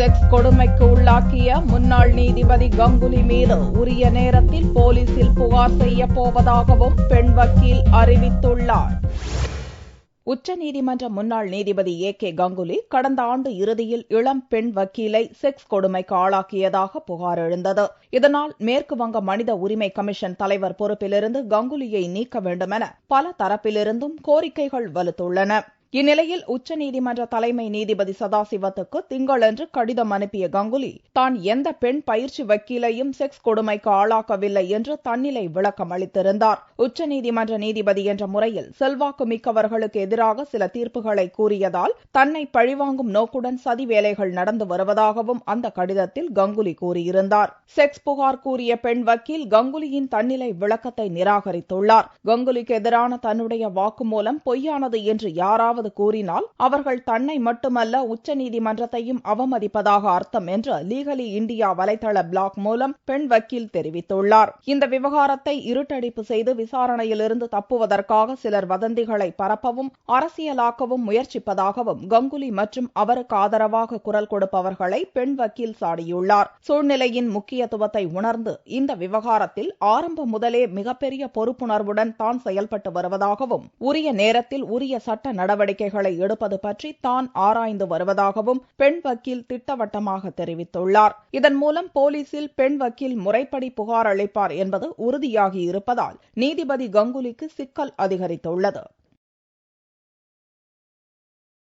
Sex கொடுமைக்கு உள்ளாக்கிய முன்னாள் நீதிபதி கங்குலி மீது உரிய நேரத்தில் போலீசில் புகார் செய்யப் போவதாகவும் பெண் வக்கீல் அறிவித்துள்ளார். உச்சநீதிமன்ற முன்னாள் நீதிபதி கே கங்குலி கடந்த ஆண்டு இறுதியில் இளம் பெண் வக்கீலை செக்ஸ் கொடுமைக்கு ஆளாக்கியதாக புகார் எழுந்தது. இதனால் மேற்கு வங்க மனித உரிமை கமிஷன் தலைவர் பொறுப்பிலிருந்து கங்குலியை நீக்க வேண்டுமென பல தரப்பிலிருந்தும் கோரிக்கைகள் வலுத்துள்ளன. இந்நிலையில் உச்சநீதிமன்ற தலைமை நீதிபதி சதாசிவத்துக்கு திங்களன்று கடிதம் அனுப்பிய கங்குலி தான் எந்த பெண் பயிற்சி வக்கீலையும் செக்ஸ் கொடுமைக்கு ஆளாக்கவில்லை என்று தன்னிலை விளக்கம் அளித்திருந்தார். உச்சநீதிமன்ற நீதிபதி என்ற முறையில் செல்வாக்கு மிக்கவர்களுக்கு எதிராக சில தீர்ப்புகளை கூறியதால் தன்னை பழிவாங்கும் நோக்குடன் சதி வேலைகள் நடந்து வருவதாகவும் அந்த கடிதத்தில் கங்குலி கூறியிருந்தார். செக்ஸ் புகார் கூறிய பெண் வக்கீல் கங்குலியின் தன்னிலை விளக்கத்தை நிராகரித்துள்ளார். கங்குலிக்கு எதிரான தன்னுடைய வாக்குமூலம் பொய்யானது என்று யாராவது கூறினால் அவர்கள் தன்னை மட்டுமல்ல உச்சநீதிமன்றத்தையும் அவமதிப்பதாக அர்த்தம் என்று லீகலி இந்தியா வலைதள பிளாக் மூலம் பெண் வக்கீல் தெரிவித்துள்ளார். இந்த விவகாரத்தை இருட்டடிப்பு செய்து விசாரணையிலிருந்து தப்புவதற்காக சிலர் வதந்திகளை பரப்பவும் அரசியலாக்கவும் முயற்சிப்பதாகவும் கங்குலி மற்றும் அவருக்கு ஆதரவாக குரல் கொடுப்பவர்களை பெண் வக்கீல் சாடியுள்ளார். சூழ்நிலையின் முக்கியத்துவத்தை உணர்ந்து இந்த விவகாரத்தில் ஆரம்பம் முதலே மிகப்பெரிய பொறுப்புணர்வுடன் தான் செயல்பட்டு வருவதாகவும் உரிய நேரத்தில் உரிய சட்ட நடவடிக்கைகளை எடுப்பது பற்றி தான் ஆராய்ந்து வருவதாகவும் பெண் வக்கீல் திட்டவட்டமாக தெரிவித்துள்ளார். இதன் மூலம் போலீசில் பெண் வக்கீல் முறைப்படி புகார் அளிப்பார் என்பது உறுதியாகி இருப்பதால் நீதிபதி கங்குலிக்கு சிக்கல் அதிகரித்துள்ளது.